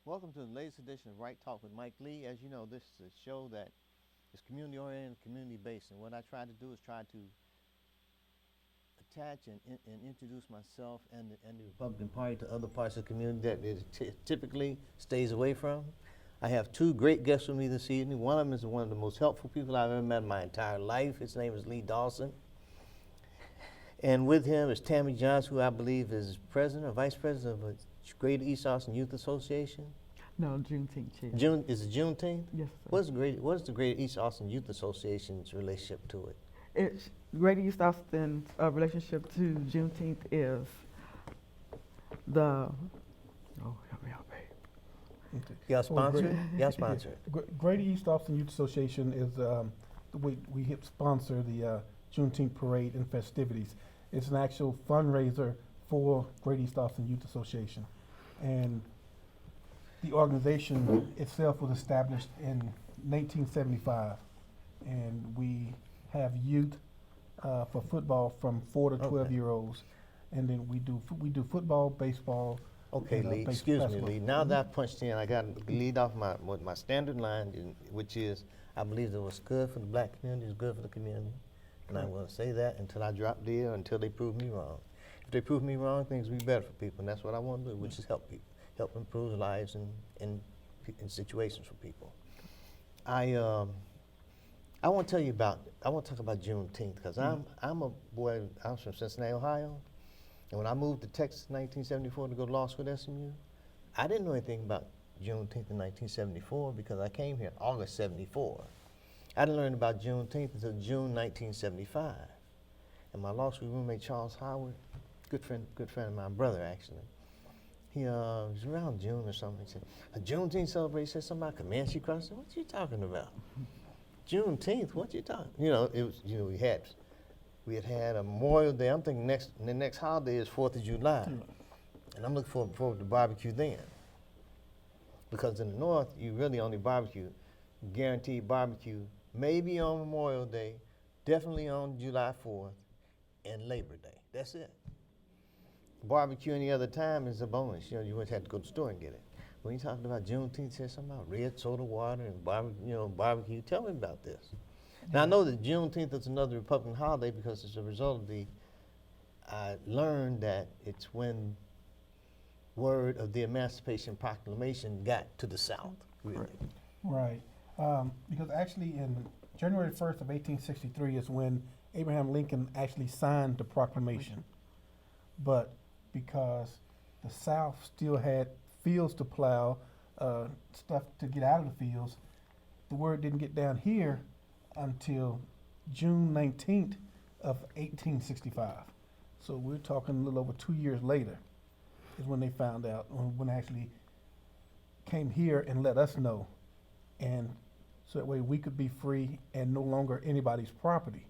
Welcome to the latest edition of Right Talk with Mike Lee. As you know, this is a show that is community oriented, community based, and what I try to do is try to attach and introduce myself and the Republican Party to other parts of the community that it typically stays away from. I have two great guests with me this evening. One of them is one of the most helpful people I've ever met in my entire life. His name is Dawson. And with him is Tami Johnson, who I believe is president or vice president of a Greater East Austin Youth Association. No, Juneteenth, Chair. Is it Juneteenth? Yes, sir. What is the Greater East Austin Youth Association's relationship to it? It's Greater East Austin's relationship to Juneteenth is the. Oh, help me out, babe. Okay. Y'all sponsor it? Y'all sponsor it. Greater East Austin Youth Association is we help sponsor the Juneteenth parade and festivities. It's an actual fundraiser for Greater East Austin Youth Association, and the organization itself was established in 1975, and we have youth for football from 4 to 12-year-olds, and then we do football, baseball. Okay, and, Lee, excuse me, Lee. Now that I've punched in, I got to lead off with my standard line, which is, I believe that what's good for the black community is good for the community. And I'm going to say that until I drop dead or until they prove me wrong. If they prove me wrong, things will be better for people, and that's what I want to do, which is help people, help improve lives in situations for people. I want to talk about Juneteenth, because I'm a boy. I'm from Cincinnati, Ohio, and when I moved to Texas in 1974 to go to law school at SMU, I didn't know anything about Juneteenth in 1974 because I came here in August '74. I didn't learn about Juneteenth until June 1975, and my law school roommate Charles Howard, good friend of my brother actually. He was around June or something. He said, "A Juneteenth celebration." Said something about Comanche Cross. I said, "What you talking about? Juneteenth? What you talking?" You know, it was. You know, we had a Memorial Day. I'm thinking the next holiday is 4th of July, and I'm looking forward to barbecue then. Because in the North, you really only barbecue, guaranteed barbecue, maybe on Memorial Day, definitely on July 4th, and Labor Day. That's it. Barbecue any other time is a bonus. You know, you wouldn't have to go to the store and get it. When you're talking about Juneteenth, say something about red soda water and barbecue. Tell me about this. Now I know that Juneteenth is another Republican holiday because as a result of I learned that it's when word of the Emancipation Proclamation got to the South, really. Right. Because actually in January 1st of 1863 is when Abraham Lincoln actually signed the proclamation. But because the South still had fields to plow, stuff to get out of the fields, the word didn't get down here until June 19th of 1865. So we're talking a little over 2 years later is when they found out, when they actually came here and let us know. And so that way we could be free and no longer anybody's property.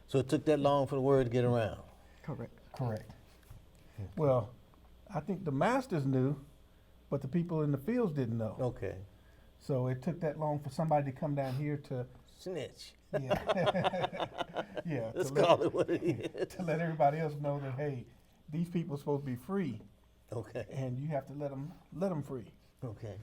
So it took that long for the word to get around. Correct. Correct. Well, I think the masters knew, but the people in the fields didn't know. Okay. So it took that long for somebody to come down here to, Snitch. yeah, yeah, Let's call it what it is. to let everybody else know that, hey, these people are supposed to be free, Okay. and you have to let them free. Okay.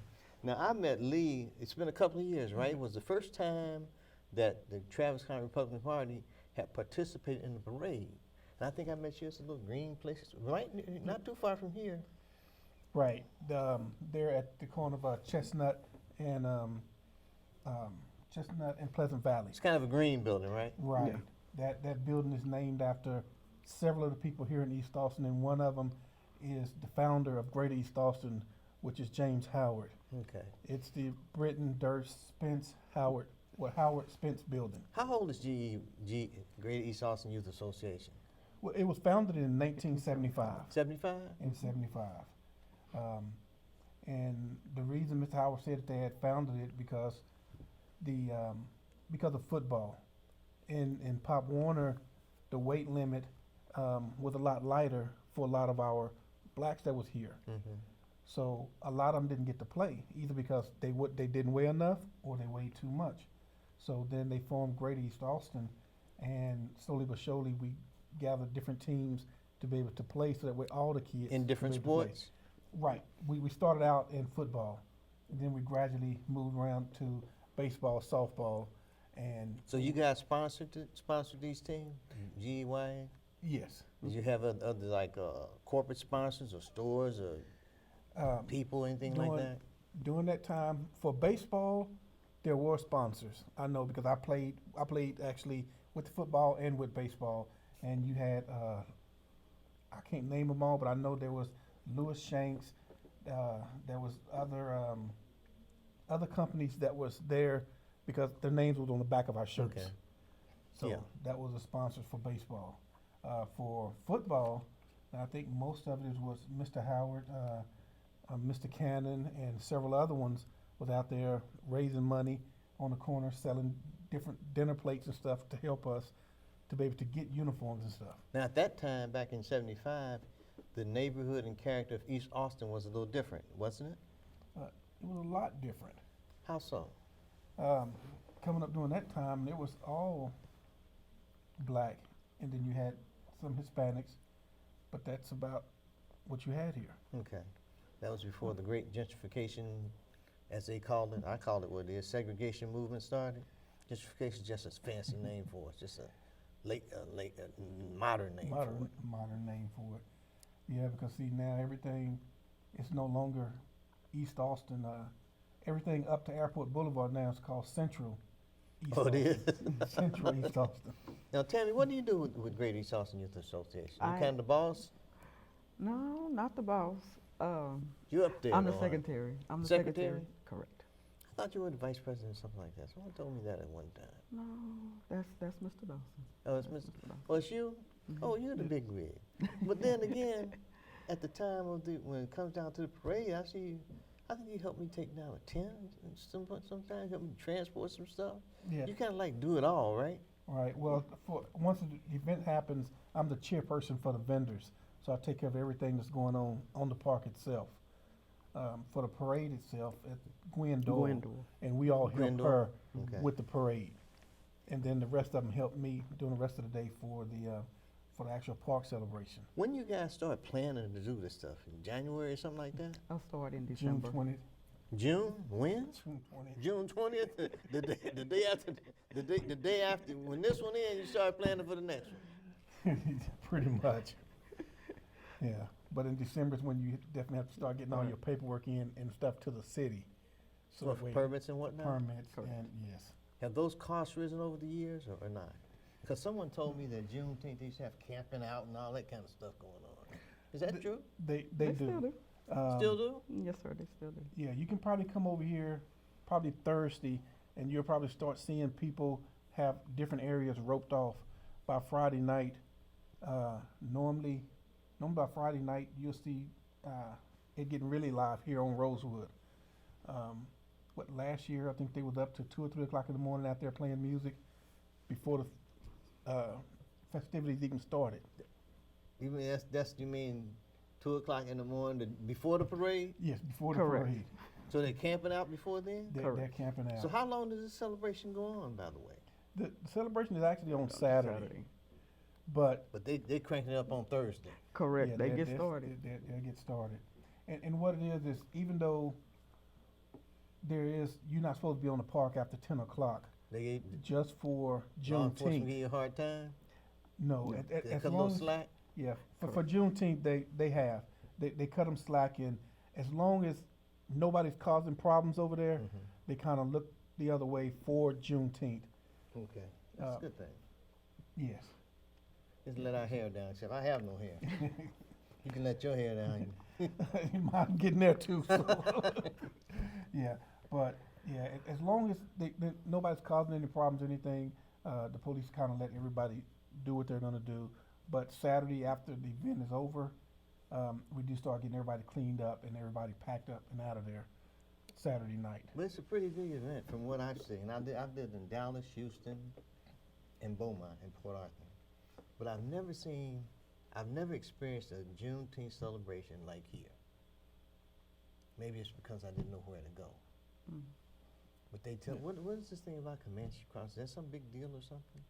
Now I met Lee. It's been a couple of years, right? It was the first time that the Travis County Republican Party had participated in the parade. And I think I met you at a little green place, right, not too far from here. Right. They're at the corner of Chestnut and Pleasant Valley. It's kind of a green building, right? Right. Yeah. That building is named after several of the people here in East Austin, and one of them is the founder of Greater East Austin, which is James Howard. Okay. It's the Britton Durst Spence Howard Spence building. How old is Greater East Austin Youth Association? Well, it was founded in 1975. 75? In 75. And the reason Mr. Howard said that they had founded it because of football. In Pop Warner, the weight limit was a lot lighter for a lot of our blacks that was here. Mm-hmm. So a lot of them didn't get to play, either because they didn't weigh enough or they weighed too much. So then they formed Greater East Austin, and slowly but surely we gathered different teams to be able to play so that way all the kids In different could be able to play. sports? Right. We started out in football, and then we gradually moved around to baseball, softball, and So you guys sponsored these teams, GEYA? yes. Did you have other like corporate sponsors or stores or people, anything like During- that? During that time for baseball, there were sponsors. I know because I played actually with football and with baseball, and you had I can't name them all, but I know there was Lewis Shanks. There was other companies that was there because their names was on the back of our shirts. Okay. So Yeah. that was the sponsors for baseball. For football, I think most of it was Mr. Howard, Mr. Cannon, and several other ones was out there raising money on the corner, selling different dinner plates and stuff to help us to be able to get uniforms and stuff. Now at that time, back in '75, the neighborhood and character of East Austin was a little different, wasn't it? It was a lot different. How so? Coming up during that time, it was all black, and then you had some Hispanics, but that's about what you had here. Okay. That was before the great gentrification, as they called it. I called it what it is. Segregation movement started. Gentrification is just a fancy name for it. Just a modern name for it. Modern name for it. Yeah, because see now everything is no longer East Austin. Everything up to Airport Boulevard now is called Central East Oh, it Austin. is? Central East Austin. Now, Tami, what do you do with Great East Austin Youth Association? You I- kind of the boss? No, not the boss. You up there? I'm the though, secretary. I'm the Secretary? secretary. Correct. I thought you were the vice president or something like that. Someone told me that at one time. No, that's Mr. Dawson. Oh, it's Mr. Dawson. Oh, it's you? Mm-hmm. Oh, you're the big wig. But then again, at the time of when it comes down to the parade, I see you. I think you helped me take down a tent. Sometimes help me transport some stuff. Yeah. You kind of like do it all, right? Right. Well, once the event happens, I'm the chairperson for the vendors, so I take care of everything that's going on the park itself. For the parade itself, it's Gwen Doyle, and we all help Gwen Doyle? her Okay. with the parade, and then the rest of them help me during the rest of the day for the actual park celebration. When you guys start planning to do this stuff? In January or something like that? I'll start in June December. 20th. June? When? June 20th. June 20th? The day after, when this one ends, you start planning for the next one. Pretty much. Yeah, but in December is when you definitely have to start getting all your paperwork in and stuff to the city. So that for way- permits and whatnot? Permits Correct. and yes. Have those costs risen over the years or not? Because someone told me that Juneteenth, they used to have camping out and all that kind of stuff going on. Is that true? They They do. still do. Still do? Yes, sir. They still do. Yeah, you can probably come over here probably Thursday, and you'll probably start seeing people have different areas roped off by Friday night. Normally by Friday night, you'll see it getting really live here on Rosewood. Last year, I think they was up to 2 or 3 o'clock in the morning out there playing music before the festivities even started. You mean you mean 2 o'clock in the morning before the parade? Yes, before the Correct. parade. So they're camping out before then? They're Correct. camping out. So how long does this celebration go on, by the way? The celebration is actually on Saturday. But But they cranking it up on Thursday. Correct. yeah, they get they're- started. They'll get started. And what it is even though you're not supposed to be on the park after 10 o'clock, They just for law enforcement give Juneteenth. you a hard time? No, Yeah. They as cut a long little as, slack? yeah, for Juneteenth, they cut them slack in. As long as nobody's causing problems over there, Mm-hmm. they kind of look the other way for Juneteenth. Okay, that's Uh, a good thing. Yes. Just let our hair down, except I have no hair. You can let your hair down. Mine getting there too. So. Yeah, but yeah, as long as nobody's causing any problems or anything, the police kind of let everybody do what they're gonna do. But Saturday after the event is over, we do start getting everybody cleaned up and everybody packed up and out of there Saturday night. But it's a pretty big event from what I've seen. I've lived in Dallas, Houston, and Beaumont, and Port Arthur. But I've never experienced a Juneteenth celebration like here. Maybe it's because I didn't know where to go. Mm. But they tell, what is this thing about Comanche Crossing? Is that some big deal or something?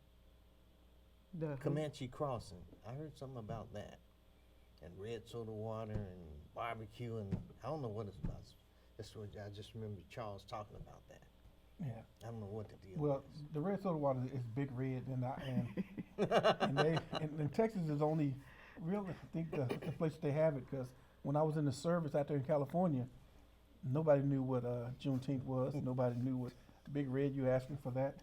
The Comanche Crossing. I heard something about that. And red soda water and barbecue, and I don't know what it's about. That's what I just remember Charles talking about that. Yeah. I don't know what the deal Well, is. the red soda water is Big Red, and Texas is only real. I think the place they have it, because when I was in the service out there in California, nobody knew what Juneteenth was. Nobody knew what Big Red. You asking for that?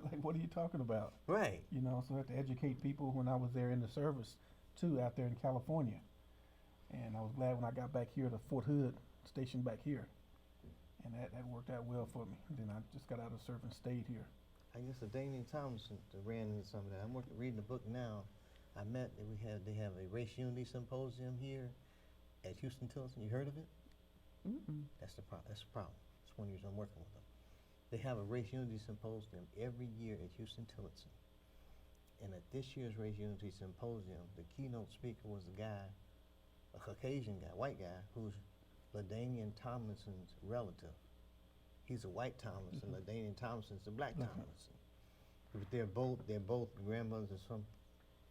Like, what are you talking about? Right. You know, so I had to educate people when I was there in the service too, out there in California. And I was glad when I got back here to Fort Hood, stationed back here. And that worked out well for me. And then I just got out of service and stayed here. I guess the Damian Thompson ran into some of that. I'm reading the book now. I met, they have a race unity symposium here at Houston Tillotson. You heard of it? Mm-mm. That's the problem. It's one of the reasons I'm working with them. They have a race unity symposium every year at Houston Tillotson. And at this year's race unity symposium, the keynote speaker was a guy, a Caucasian guy, white guy, who's LaDainian Tomlinson's relative. He's a white Tomlinson. LaDainian Tomlinson's a black Tomlinson. But they're both grandmothers are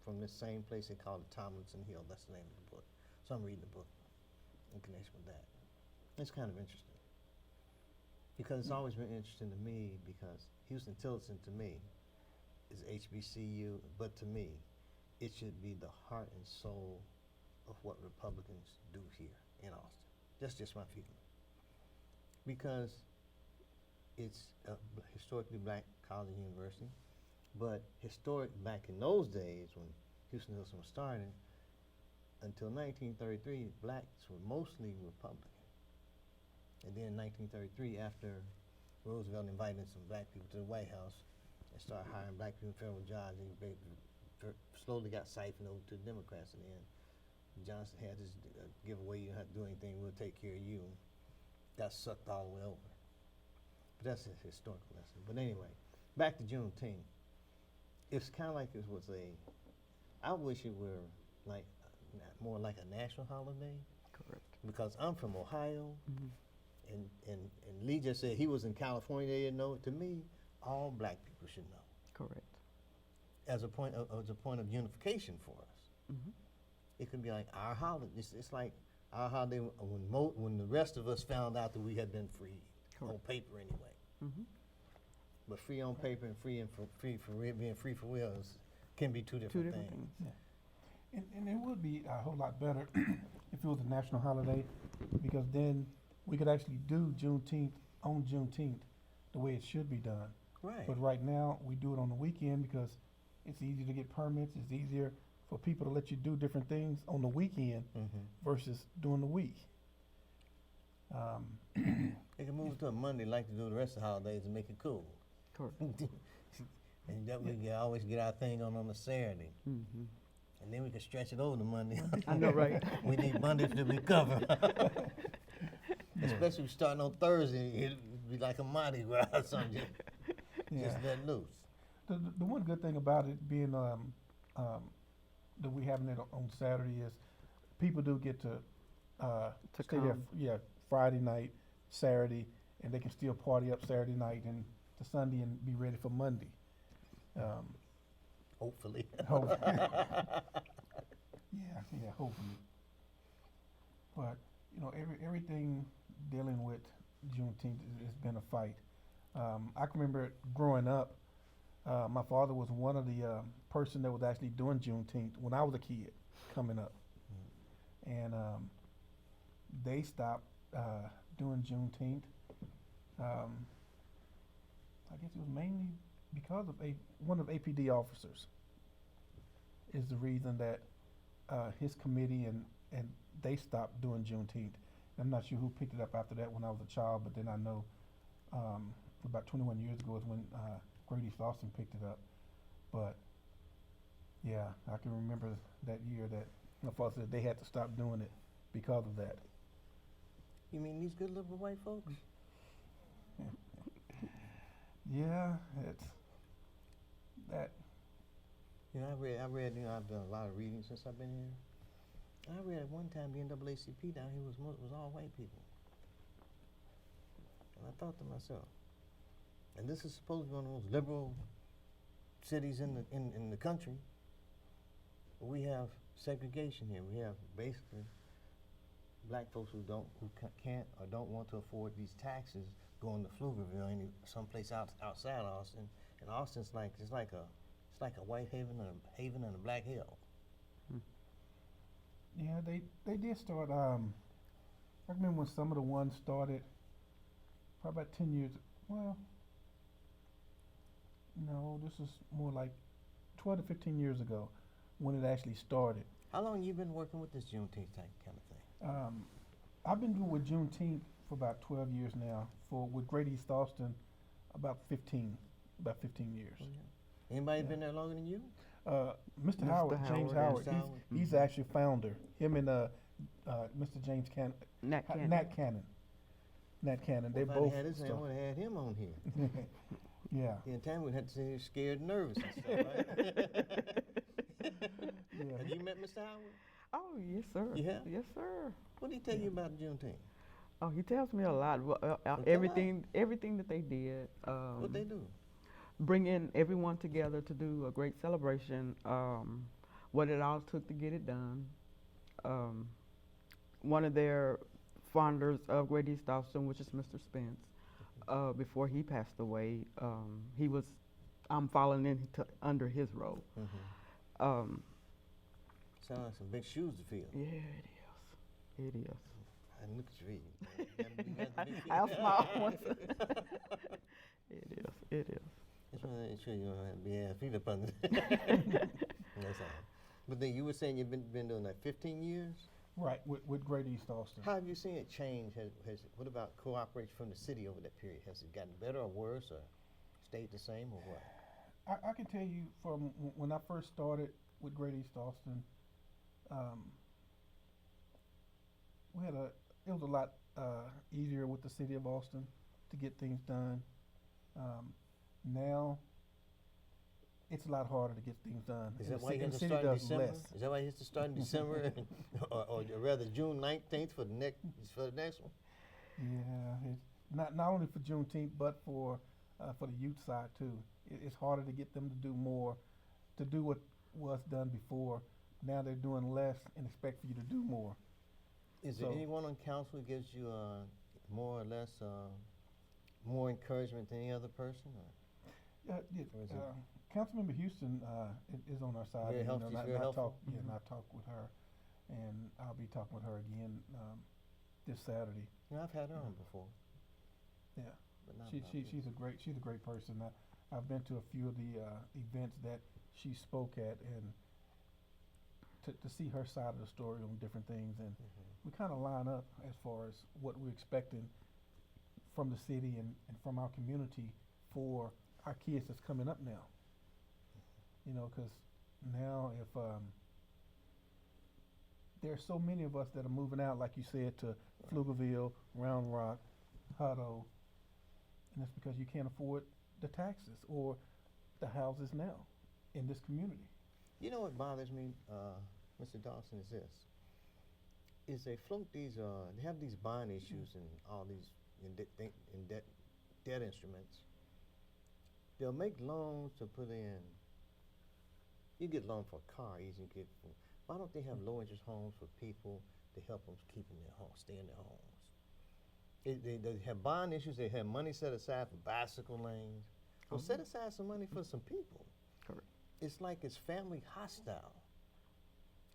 from this same place. They call it Tomlinson Hill. That's the name of the book. So I'm reading the book in connection with that. It's kind of interesting. Because it's always been interesting to me, because Houston Tillotson to me is HBCU, but to me, it should be the heart and soul of what Republicans do here in Austin. That's just my feeling. Because it's a historically black college and university, but historic back in those days when Houston Tillotson was started, until 1933, blacks were mostly Republican. And then in 1933, after Roosevelt invited some black people to the White House and started hiring black people in federal jobs, and they slowly got siphoned over to the Democrats. And then Johnson had this giveaway, you don't have to do anything, we'll take care of you. And got sucked all the way over. But that's a historical lesson. But anyway, back to Juneteenth. It's kind of like it was I wish it were like more like a national holiday. Correct. Because I'm from Ohio. Mm-hmm. And Lee just said he was in California, they didn't know. To me, all black people should know. Correct. As a point of unification for us. Mm-hmm. It could be like our holiday. It's like our holiday when the rest of us found out that we had been free. Correct. On paper anyway. Mm-hmm. But free on paper and free for being free for wills can be two different things. Yeah. And it would be a whole lot better if it was a national holiday, because then we could actually do Juneteenth on Juneteenth the way it should be done. Right. But right now, we do it on the weekend because it's easier to get permits. It's easier for people to let you do different things on the weekend versus during the week. They can move to a Monday like to do the rest of the holidays and make it cool. Correct. And that we can always get our thing on a Saturday. Mm-hmm. And then we can stretch it over to Monday. I know, right? We need Mondays to recover. Especially starting on Thursday, it'd be like a Mardi Gras or something. Just let loose. The one good thing about it being that we having it on Saturday is people do get to stay there. come. Yeah, Friday night, Saturday, and they can still party up Saturday night and to Sunday and be ready for Monday. Hopefully. Hopefully. yeah, hopefully. But you know, everything dealing with Juneteenth has been a fight. I can remember growing up. My father was one of the person that was actually doing Juneteenth when I was a kid coming up, and they stopped doing Juneteenth. I guess it was mainly because of one of APD officers is the reason that his committee and they stopped doing Juneteenth. I'm not sure who picked it up after that when I was a child, but then I know about 21 years ago is when Grady Dawson picked it up. But yeah, I can remember that year that my father said they had to stop doing it because of that. You mean these good liberal white folks? Yeah, it's that. You know, I read, I've done a lot of reading since I've been here. I read at one time the NAACP down here was all white people. And I thought to myself, and this is supposed to be one of the most liberal cities in the country, but we have segregation here. We have basically black folks who can't or don't want to afford these taxes going to Pflugerville, someplace outside Austin. And Austin's it's like a white haven and a black hill. Yeah, they did start. I remember when some of the ones started, probably about 10 years. Well, no, this is more like 12 to 15 years ago when it actually started. How long you been working with this Juneteenth type kind of thing? I've been doing with Juneteenth for about 12 years now. With Great East Austin, about 15 years. Oh, yeah. Anybody Yeah. been there longer than you? Mr. Howard, James Howard. Howard, he's actually founder. Him and Mr. James Nat Cannon. Nat Cannon. They If I both. had his name, I would have had him on here. Yeah. Yeah, Tami would have to say he was scared and nervous and stuff, right? Yeah. Have you met Mr. Howard? Oh, yes, sir. You have? Yes, sir. What did he tell you about Juneteenth? Oh, he tells me a lot. Everything that they did. What they do? Bringing everyone together to do a great celebration. What it all took to get it done. One of their founders of Great East Dawson, which is Mr. Spence, before he passed away, I'm falling under his role. Mm-hmm. Sounds like some big shoes to fill. Yeah, it is. I look at you. I have small ones. It is. Just want to make sure you don't have big feet up under there. That's all. But then you were saying you've been doing that 15 years? Right, with Great East Austin. How have you seen it change? What about cooperation from the city over that period? Has it gotten better or worse or stayed the same or what? I can tell you from when I first started with Great East Austin, it was a lot easier with the city of Austin to get things done. Now it's a lot harder to get things done. Is that And why you the have to city start in does December? less. Is that why you have to start in December, or rather June 19th for the next one? Yeah, it's not only for Juneteenth, but for the youth side too. It's harder to get them to do more, to do what was done before. Now they're doing less and expect for you to do more. Is there So- anyone on council who gives you more or less more encouragement than any other person? Or? Or is it- Councilmember Houston is on our side. Very and, helpful, she's and very I helpful. talk, and I talk with her, and I'll be talking with her again this Saturday. You know, I've had her on before, Yeah, but not about she's a great person. I've been to a few of the events that she spoke at, and to see her side of the story on different things, and we kind of line up as far as what we're expecting from the city and from our community for our kids that's coming up now. You know, because now if there are so many of us that are moving out, like you said, to Pflugerville, Round Rock, Hutto, and it's because you can't afford the taxes or the houses now in this community. You know what bothers me, Mr. Dawson, is this. Is they float these, they have these bond issues and all these debt instruments. They'll make loans to put in, you get loan for a car, easy to get. Why don't they have low interest homes for people to help them keep in their homes, stay in their homes? They have bond issues, they have money set aside for bicycle lanes. So set aside some money for some people. Correct. It's like it's family hostile.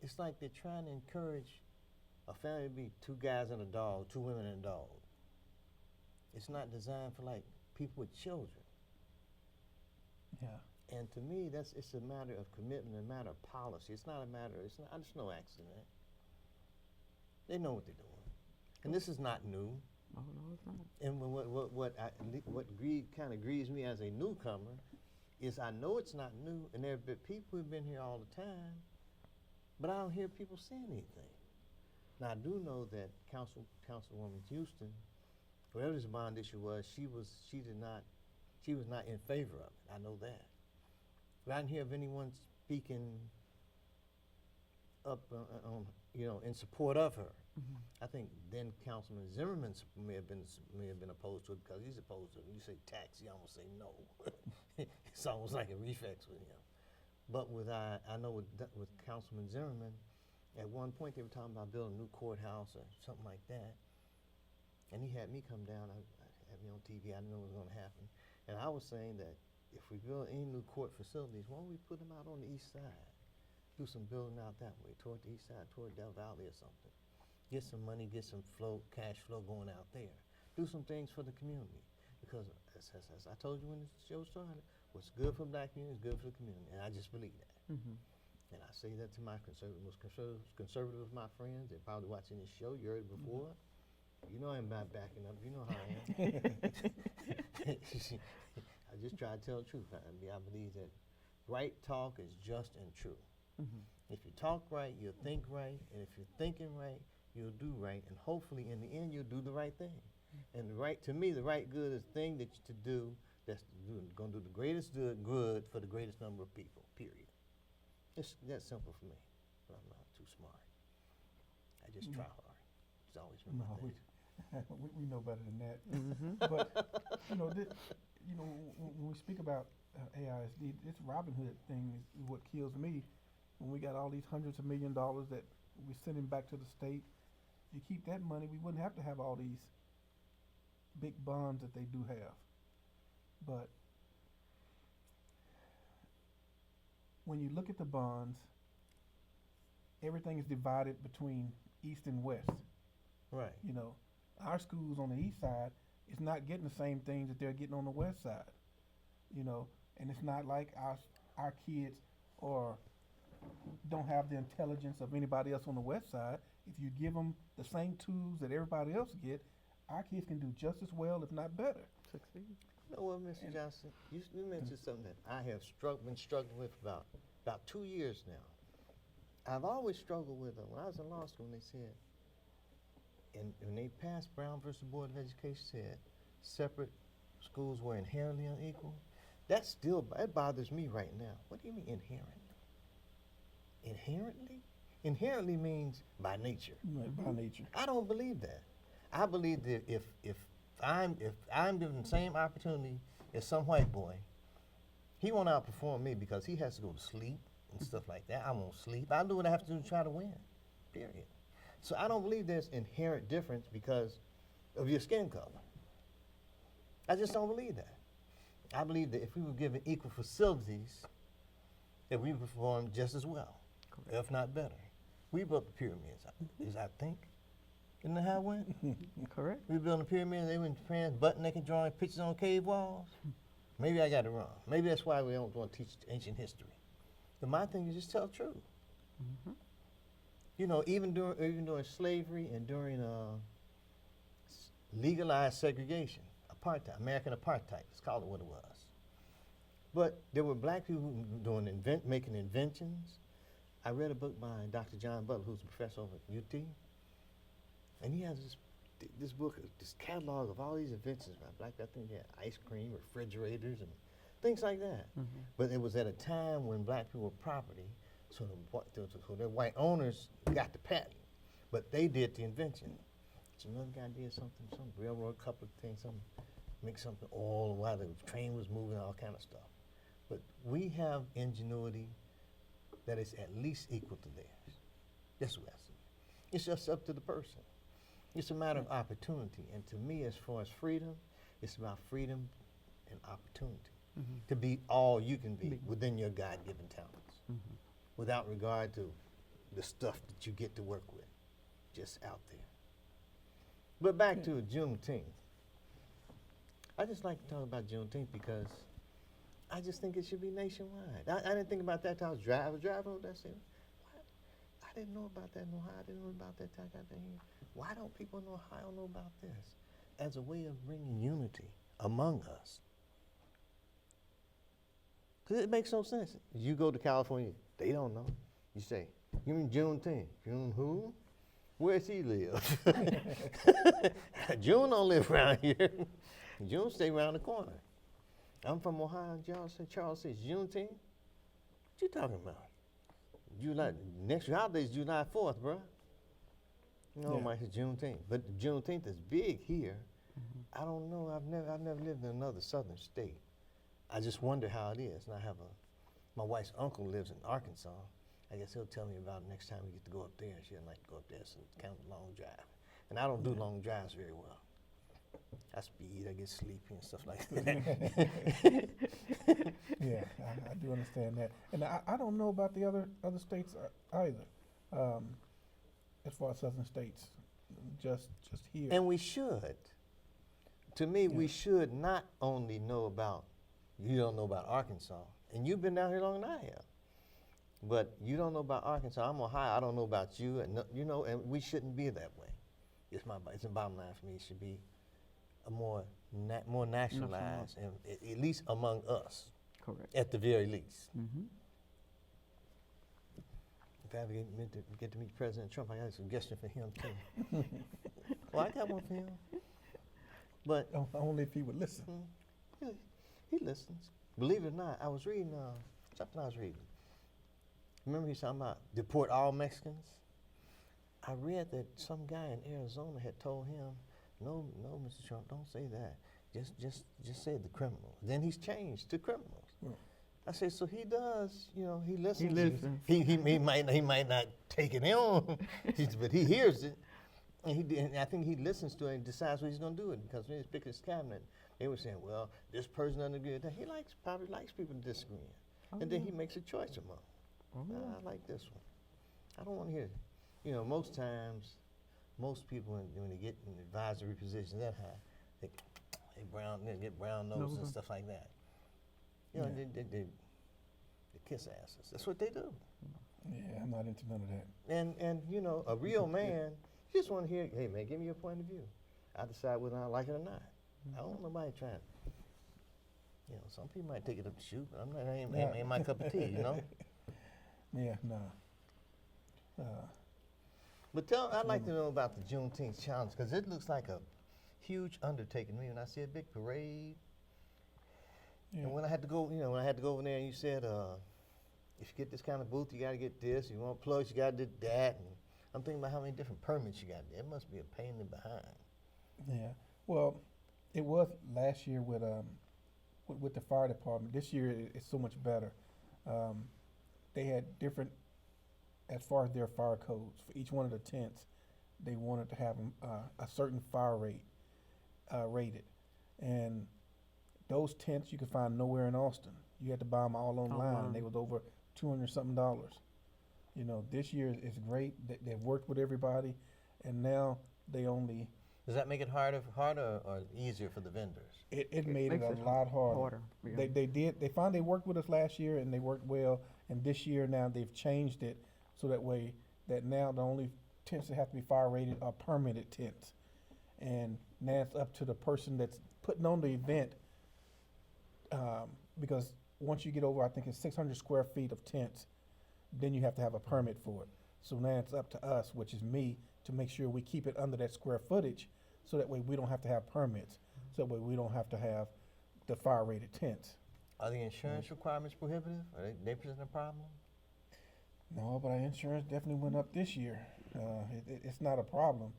It's like they're trying to encourage a family to be 2 guys and a dog, 2 women and a dog. It's not designed for like people with children. Yeah. And to me, it's a matter of commitment, a matter of policy. It's not a matter, it's no accident. They know what they're doing. And this is not new. Oh, no, it's not. And what kind of grieves me as a newcomer is I know it's not new, and there have been people who've been here all the time, but I don't hear people saying anything. Now I do know that Councilwoman Houston, whatever this bond issue was, she was not in favor of it. I know that. But I didn't hear of anyone speaking up in support of her. Mm-hmm. I think then Councilman Zimmerman may have been opposed to it because he's opposed to it. When you say tax, he almost say no. It's almost like a reflex with him. But I know with Councilman Zimmerman At one point, they were talking about building a new courthouse or something like that. And he had me come down, had me on TV, I didn't know what was gonna happen. And I was saying that if we build any new court facilities, why don't we put them out on the east side? Do some building out that way, toward the east side, toward Del Valley or something. Get some money, get some cash flow going out there. Do some things for the community. Because as I told you when the show started, what's good for black community is good for the community. And I just believe that. Mm-hmm. And I say that to my most conservative of my friends. They're probably watching this show. You heard it before. You know I'm not backing up. You know how I am. I just try to tell the truth. I believe that right talk is just and true. Mm-hmm. If you talk right, you'll think right. And if you're thinking right, you'll do right. And hopefully, in the end, you'll do the right thing. And the right, to me, the right good is the thing that to do that's going to do the greatest good for the greatest number of people, period. It's that simple for me. But I'm not too smart. I just try hard. It's always been my thing. We know better than that. Mm-hmm. But when we speak about AISD, this Robin Hood thing is what kills me. When we got all these hundreds of $1 million that we're sending back to the state, you keep that money, we wouldn't have to have all these big bonds that they do have. But when you look at the bonds, everything is divided between east and west. Right. You know, our schools on the east side is not getting the same things that they're getting on the west side. You know, and it's not like our kids don't have the intelligence of anybody else on the west side. If you give them the same tools that everybody else get, our kids can do just as well, if not better. Succeed. You know what, Mr. Johnson? You mentioned something that I have been struggling with about 2 years now. I've always struggled with when I was in law school, and they said, and when they passed Brown versus Board of Education, said separate schools were inherently unequal. That bothers me right now. What do you mean inherent? Inherently? Inherently means by nature. Right, by nature. I don't believe that. I believe that if I'm given the same opportunity as some white boy, he won't outperform me because he has to go to sleep and stuff like that. I won't sleep. I'll do what I have to do to try to win. Period. So I don't believe there's inherent difference because of your skin color. I just don't believe that. I believe that if we were given equal facilities, that we would perform just as well, Correct. if not better. We built the pyramids, I think. Isn't that how it went? Correct. We built the pyramids, they were in Japan, butt-naked drawing pictures on cave walls. Maybe I got it wrong. Maybe that's why we don't want to teach ancient history. But my thing is just tell the truth. Mm-hmm. You know, even during slavery and during legalized segregation, apartheid, American apartheid, let's call it what it was. But there were black people making inventions. I read a book by Dr. John Butler, who's a professor over at UT, and he has this book, this catalog of all these inventions by black people. I think they had ice cream, refrigerators, and things like that. Mm-hmm. But it was at a time when black people were property, so the white owners got the patent, but they did the invention. So another guy did something, some railroad, couple of things, make something oil while the train was moving, all kind of stuff. But we have ingenuity that is at least equal to theirs. That's what I see. It's just up to the person. It's a matter of opportunity. And to me, as far as freedom, it's about freedom and opportunity. Mm-hmm. To be all you can be within your God-given talents, Mm-hmm. without regard to the stuff that you get to work with, just out there. But back to Juneteenth. I just like to talk about Juneteenth because I just think it should be nationwide. I didn't think about that till I was driving over there. I said, what? I didn't know about that in Ohio. I didn't know about that till I got there here. Why don't people in Ohio know about this? As a way of bringing unity among us. Because it makes no sense. You go to California, they don't know. You say, you mean Juneteenth? June who? Where's he live? June don't live around here. June stay around the corner. I'm from Ohio. Charles says Juneteenth? What you talking about? July, next holiday is July 4th, bro. No, Yeah. Mike, it's Juneteenth. But Juneteenth is big here. Mm-hmm. I don't know. I've never lived in another southern state. I just wonder how it is. And my wife's uncle lives in Arkansas, I guess he'll tell me about it next time we get to go up there. She'd like to go up there, so it's kind of a long drive. And I don't do long drives very well. I speed, I get sleepy and stuff like that. Yeah, I do understand that. And I don't know about the other states either, as far as southern states, just here. And we should. To me, we Yeah. should not only know about, you don't know about Arkansas, and you've been down here longer than I have, but you don't know about Arkansas, I'm Ohio, I don't know about you, and you know, and we shouldn't be that way. It's the bottom line for me. It should be a more nationalized, and at least among us, Correct. at the very least. Mm-hmm. If I ever get to meet President Trump, I got a suggestion for him too. Well, I got one for him. But Only if he would listen. he listens. Believe it or not, I was reading something I was reading. Remember he's talking about deport all Mexicans? I read that some guy in Arizona had told him, no, Mr. Trump, don't say that. Just say the criminals. Then he's changed to criminals. Yeah. I say, so he does, you know, he listens. He listens. He might not take it in, but he hears it. And I think he listens to it and decides what he's going to do it. Because when he was picking his cabinet, they were saying, well, this person doesn't agree with that. He probably likes people to disagree. And then he makes a choice among them. I like this one. I don't want to hear it. You know, most times, most people, when they get in advisory positions that high, they get brown nose and stuff like that. You know, they kiss asses. That's what they do. Yeah, I'm not into none of that. And you know, a real man, you just want to hear, hey man, give me your point of view. I decide whether I like it or not. I don't want nobody trying. You know, some people might take it up to shoot, but ain't my cup of tea, you know. Yeah, no. But I'd like to know about the Juneteenth challenge because it looks like a huge undertaking to me. When I see a big parade, Yeah. and when I had to go, over there, and you said, if you get this kind of booth, you got to get this. You want plugs, you got to do that. And I'm thinking about how many different permits you got. It must be a pain in the behind. Yeah. Well, it was last year with the fire department. This year it's so much better. They had different, as far as their fire codes for each one of the tents. They wanted to have a certain fire rate rated, and those tents you could find nowhere in Austin. You had to buy them all online, and they was over $200-something. You know, this year is great. They've worked with everybody, and now they only. Does that make it harder or easier for the vendors? It made it makes a it lot harder. Yeah. They found they worked with us last year and they worked well, and this year now they've changed it so that way that now the only tents that have to be fire rated are permitted tents, and now it's up to the person that's putting on the event, because once you get over, I think it's 600 square feet of tents, then you have to have a permit for it. So now it's up to us, which is me, to make sure we keep it under that square footage, so that way we don't have to have permits, so that way we don't have to have the fire rated tents. Are the insurance requirements prohibitive? Are they present a problem? No, but our insurance definitely went up this year. It's not a problem.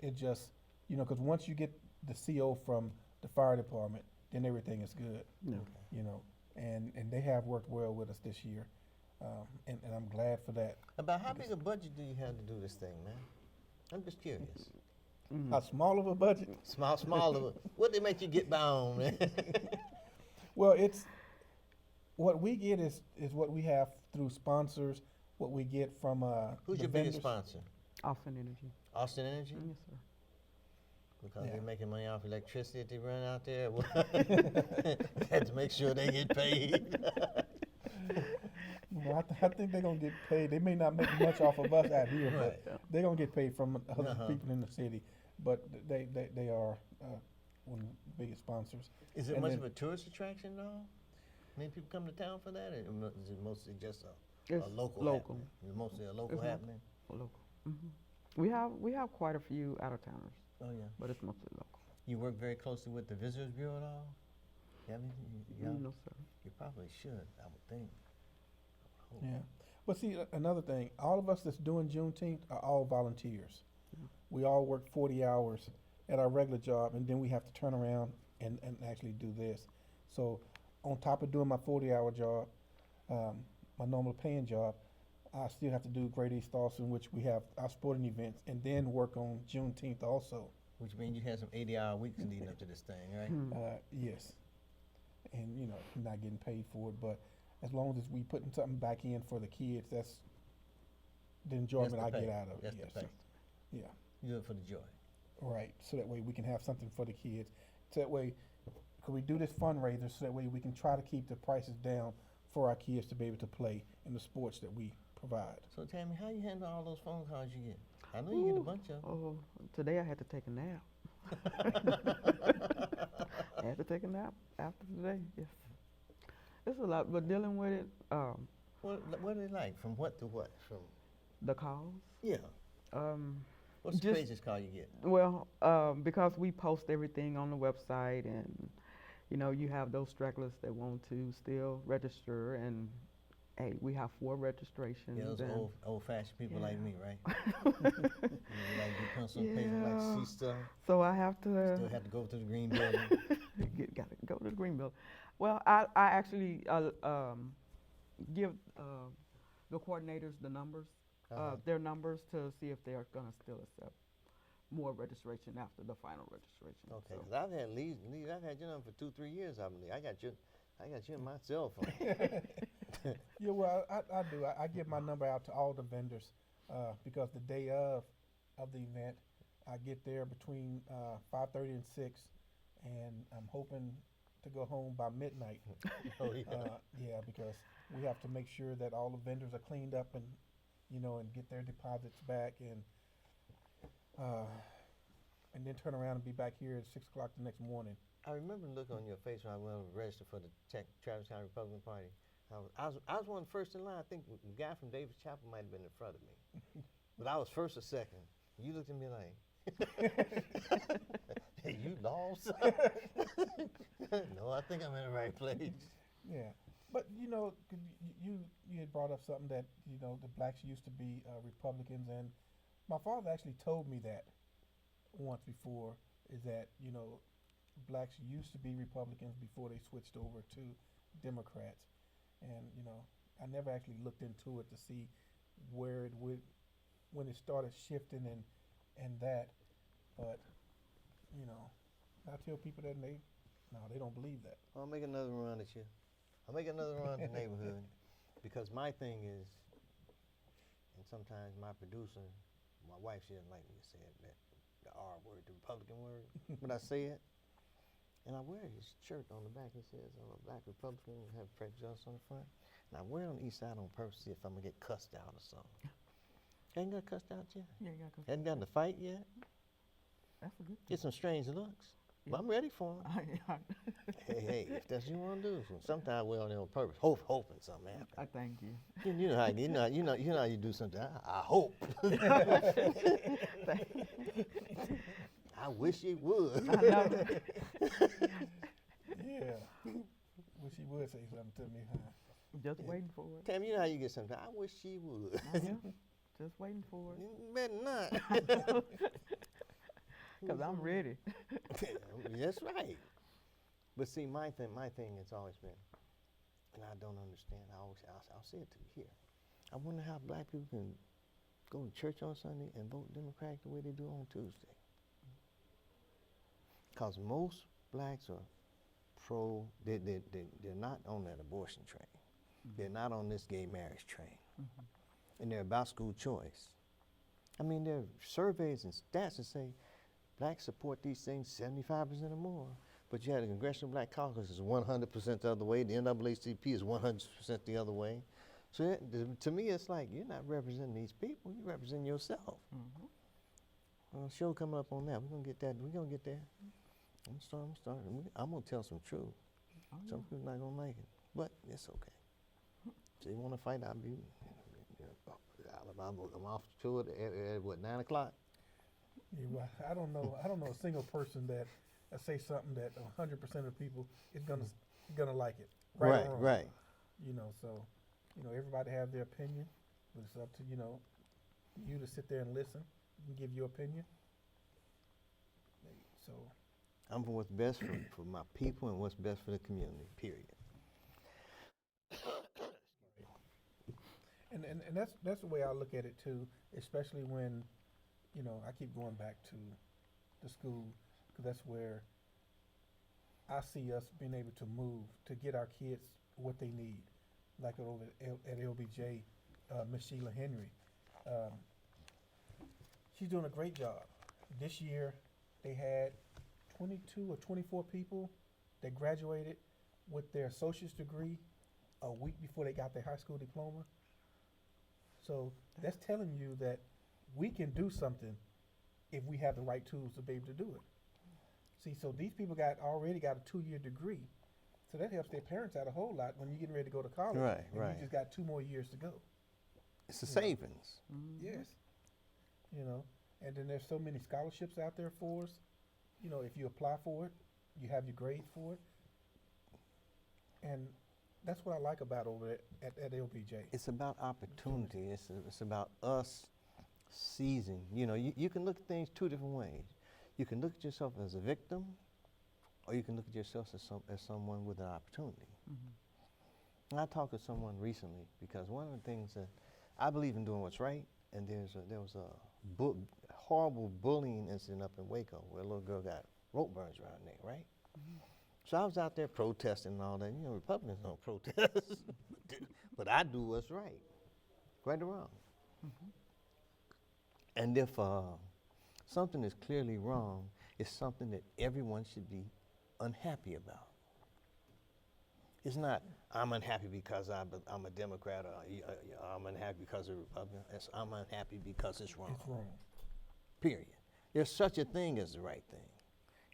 It just, you know, because once you get the CO from the fire department, then everything is good. No. You know, and they have worked well with us this year, and I'm glad for that. About how big a budget do you have to do this thing, man? I'm just curious. How small of a budget? Small. What they make you get by on, man? Well, it's what we get is what we have through sponsors. What we get from Who's the your biggest vendors. sponsor? Austin Energy. Austin Energy? Yes, sir. Because Yeah. they're making money off electricity that they run out there. Had to make sure they get paid. Well, I think they're gonna get paid. They may not make much off of us out here, Right. but they're gonna get paid from other Uh-huh. people in the city. But they are one of the biggest sponsors. Is it And much then- of a tourist attraction, though? Many people come to town for that, or is it mostly just a It's local local. happening? Is it mostly a local It's happening? Local. We have quite a few out of towners, Oh, yeah. but it's mostly local. You work very closely with the Visitors Bureau at all? No, sir. You probably should, I would think. I would hope. Yeah. But see, another thing, all of us that's doing Juneteenth are all volunteers. Yeah. We all work 40 hours at our regular job, and then we have to turn around and actually do this. So on top of doing my 40-hour job, my normal paying job, I still have to do Great East Dawson, which we have our sporting events, and then work on Juneteenth also. Which means you had some 80-hour weeks leading up to this thing, right? Yes. And, you know, not getting paid for it, but as long as we putting something back in for the kids, that's the enjoyment That's I the get pay. out of it. That's yes. the pay. Yeah. You do it for the joy. Right. So that way we can have something for the kids. So that way, could we do this fundraiser so that way we can try to keep the prices down for our kids to be able to play in the sports that we provide. So Tami, how you handle all those phone calls you get? I know you get a bunch of them. Oh, today I had to take a nap. I had to take a nap after today. Yes, it's a lot, but dealing with it, What are they like? From what to what? From the calls. yeah. What's the just- craziest call you get? Well, because we post everything on the website, and you know, you have those stragglers that want to still register, and hey, we have 4 registrations. Yeah, those and old-fashioned people like Yeah. me, right? You like do pencil and paper, like Yeah. see stuff. So I have to Still have to go to the green building. gotta go to the green belt. Well, I actually give the coordinators the numbers, their numbers, to see if they are gonna still accept more registration after the final registration. Okay, So- because I've had Lee, I've had your number for 2-3 years. I believe I got you in my cell phone. Yeah, well, I do. I give my number out to all the vendors because the day of the event, I get there between 5:30 and 6, and I'm hoping to go home by midnight. Oh yeah. Yeah, because we have to make sure that all the vendors are cleaned up and, you know, and get their deposits back, and then turn around and be back here at 6 o'clock the next morning. I remember the look on your face when I went to register for the Travis County Republican Party. I was one first in line. I think the guy from Davis Chapel might have been in front of me, but I was first or second. You looked at me like, "Hey, you lost?" No, I think I'm in the right place. Yeah, but you know, 'cause you had brought up something that, you know, the blacks used to be Republicans, and my father actually told me that once before, is that, you know, blacks used to be Republicans before they switched over to Democrats, and you know, I never actually looked into it to see where it would, when it started shifting and that, but you know, I tell people that, and they don't believe that. I'll make another run at you. I'll make another run at the neighborhood, because my thing is, and sometimes my producer, my wife, she doesn't like me to say it, that the R word, the Republican word, but I say it, and I wear his shirt on the back. It says, "I'm a black Republican," and have Fred Johnson on the front. And I wear it on the east side on purpose, see if I'm gonna get cussed out or something. Ain't got cussed out yet? Yeah, you gotta go. Hadn't gotten to fight yet? That's a good Get some strange looks. But I'm ready for them. Hey, if that's what you want to do, so sometimes I wear on there on purpose, hoping something happens. I thank you. You know how you do something. I hope. I wish it would. I know. Yeah, wish he would say something to me. Huh? Just waiting for it. Tami, you know how you get sometimes. I wish she would. Yeah, just waiting for it. You better not. Cause I'm ready. That's right. But see, my thing has always been, and I don't understand. I'll say it to you here. I wonder how black people can go to church on Sunday and vote Democratic the way they do on Tuesday. Because most blacks are they're not on that abortion train. They're not on this gay marriage train. And they're about school choice. I mean, there are surveys and stats that say blacks support these things 75% or more. But you had a Congressional Black Caucus is 100% the other way. The NAACP is 100% the other way. So to me, it's like, you're not representing these people. You represent yourself. Well, show coming up on that. We're going to get that. We're going to get there. I'm starting. I'm going to tell some truth. Oh, Some people not going to like it. But it's okay. So you want to fight, I'll be, I'm off the tour at what, 9 o'clock? Yeah, well, I don't know a single person that say something that 100% of people is gonna like it. Right. Or wrong. Right. You know, so everybody have their opinion, but it's up to you to sit there and listen and give your opinion. So. I'm for what's best for my people and what's best for the community, period. And that's the way I look at it too, especially when, I keep going back to the school, because that's where I see us being able to move, to get our kids what they need. Like over at LBJ, Miss Sheila Henry. She's doing a great job. This year, they had 22 or 24 people that graduated with their associate's degree a week before they got their high school diploma. So that's telling you that we can do something if we have the right tools to be able to do it. See, so these people already got a 2-year degree. So that helps their parents out a whole lot when you're getting ready to go to college. Right, and right. You just got 2 more years to go. It's a savings. Yes. And then there's so many scholarships out there for us. If you apply for it, you have your grades for it. And that's what I like about over at LBJ. It's about opportunity. It's about us seizing. You can look at things 2 different ways. You can look at yourself as a victim, or you can look at yourself as someone with an opportunity. And I talked to someone recently because one of the things that I believe in doing what's right, and there was a horrible bullying incident up in Waco where a little girl got rope burns around her neck, right? So I was out there protesting and all that. Republicans don't protest, but I do what's right or wrong. And if something is clearly wrong, it's something that everyone should be unhappy about. It's not, I'm unhappy because I'm a Democrat, or I'm unhappy because I'm a Republican. It's, I'm unhappy because it's wrong. It's wrong. Period. There's such a thing as the right thing.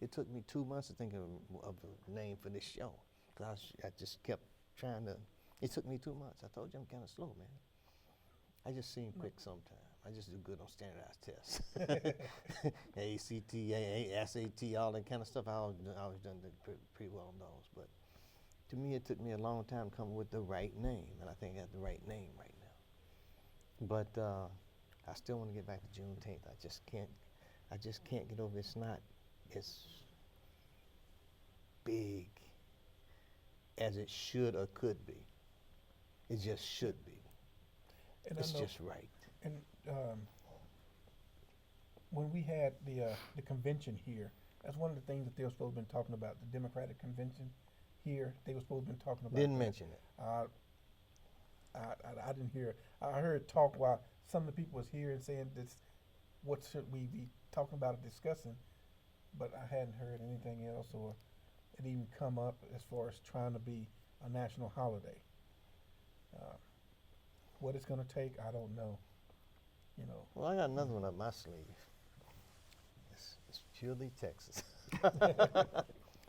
It took me 2 months to think of a name for this show. Because I just kept trying to, it took me 2 months. I told you I'm kind of slow, man. I just seem quick sometimes. I just do good on standardized tests. ACT, SAT, all that kind of stuff. I always done pretty well on those. But to me, it took me a long time to come up with the right name, and I think I got the right name right now. But I still want to get back to Juneteenth. I just can't get over it. It's not as big as it should or could be. It just should be. And It's just right. And when we had the convention here, that's one of the things that they were supposed to have been talking about, the Democratic convention here. They were supposed to have been talking about. Didn't that. mention it. I didn't hear it. I heard talk while some of the people was here and saying this, what should we be talking about or discussing, but I hadn't heard anything else or it even come up as far as trying to be a national holiday. What it's going to take, I don't know. Well, I got another one up my sleeve. It's purely Texas.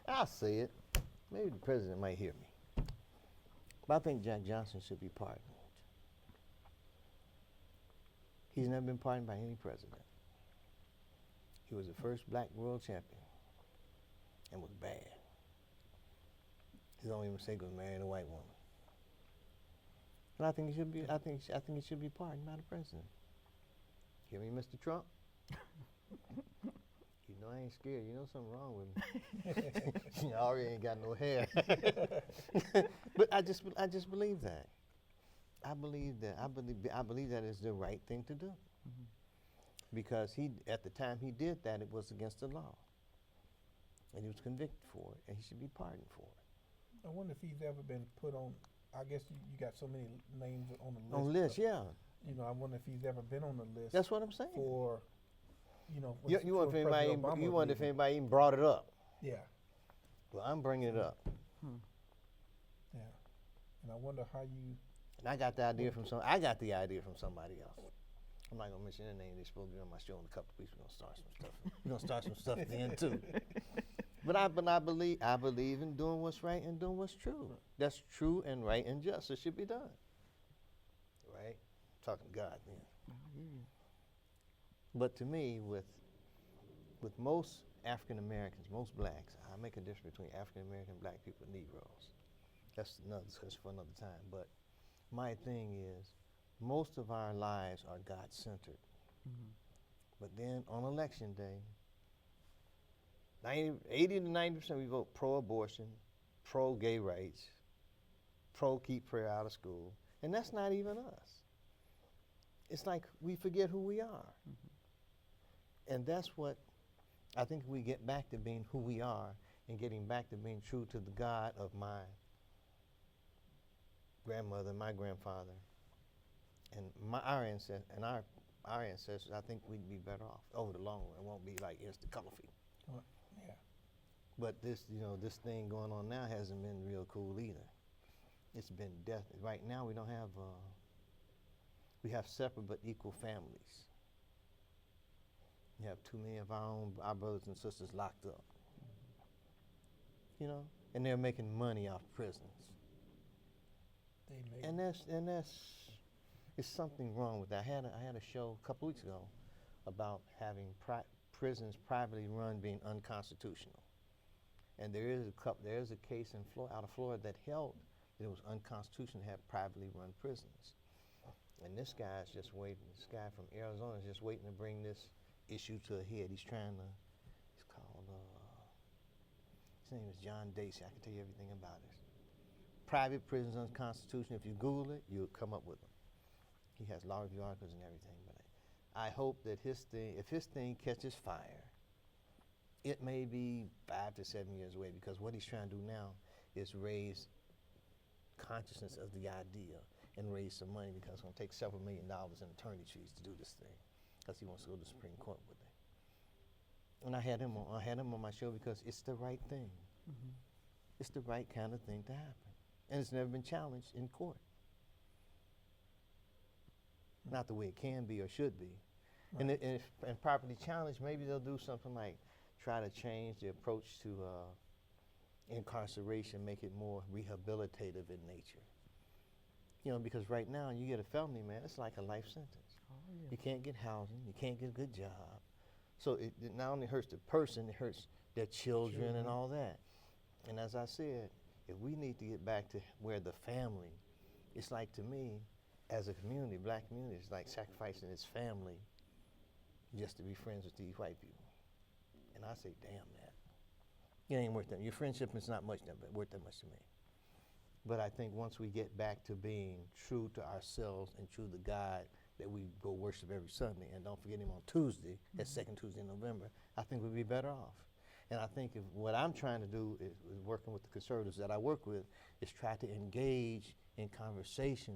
I'll say it. Maybe the president might hear me. But I think Jack Johnson should be pardoned. He's never been pardoned by any president. He was the first black world champion and was bad. His only mistake was marrying a white woman. And I think he should be. I think he should be pardoned by the president. Hear me, Mr. Trump? You know I ain't scared. You know something wrong with me. You already ain't got no hair. But I just believe that. I believe that is the right thing to do. Because at the time he did that, it was against the law. And he was convicted for it, and he should be pardoned for it. I wonder if he's ever been put on. I guess you got so many names on the list. On the list, yeah. I wonder if he's ever been on the list. That's what I'm saying. For, You wonder if anybody even brought it up. Yeah. Well, I'm bringing it up. Yeah. And I wonder how you. And I got the idea from somebody else. I'm not gonna mention their name. They're supposed to be on my show in a couple of weeks. We're gonna start some stuff. We're gonna start some stuff then too. But I believe in doing what's right and doing what's true. That's true and right and just. It should be done. Right? Talking to God then. But to me, with most African Americans, most blacks, I make a difference between African American, black people, and Negroes. That's another discussion for another time. But my thing is, most of our lives are God-centered. But then on election day, 80 to 90% we vote pro-abortion, pro-gay rights, pro-keep prayer out of school, and that's not even us. it's like we forget who we are. And that's what I think we get back to being who we are and getting back to being true to the God of my grandmother, my grandfather, and our ancestors, our ancestors. I think we'd be better off over the long run. It won't be like instant coffee. Well, yeah. But this, this thing going on now hasn't been real cool either. It's been death. Right now we don't have, we have separate but equal families. We have too many of our brothers and sisters locked up. And they're making money off prisons. And that's, it's something wrong with that. I had a show a couple weeks ago about having prisons privately run being unconstitutional. And there is a case out of Florida that held that it was unconstitutional to have privately run prisons. And this guy's just waiting. This guy from Arizona is just waiting to bring this issue to a head. He's called, his name is John Dacey. I can tell you everything about it. Private prisons unconstitutional. If you Google it, you'll come up with him. He has law review articles and everything. But I hope that if his thing catches fire, it may be 5 to 7 years away, because what he's trying to do now is raise consciousness of the idea and raise some money, because it's going to take several $1 million in attorney fees to do this thing, because he wants to go to the Supreme Court with it. And I had him on my show because it's the right thing. Mm-hmm. It's the right kind of thing to happen. And it's never been challenged in court. Mm-hmm. Not the way it can be or should be. Right. And if properly challenged, maybe they'll do something like try to change the approach to incarceration, make it more rehabilitative in nature. Because right now, you get a felony, man, it's like a life sentence. Oh, yeah. You can't get housing, you can't get a good job. So it not only hurts the person, it hurts their children and all that. And as I said, if we need to get back to where the family, it's like, to me, as a community, black community, it's like sacrificing its family just to be friends with these white people. And I say, damn that. It ain't worth that. Your friendship is not worth that much to me. But I think once we get back to being true to ourselves and true to God that we go worship every Sunday, and don't forget him on Tuesday, that second Tuesday in November, I think we'd be better off. And I think what I'm trying to do is working with the conservatives that I work with, is try to engage in conversation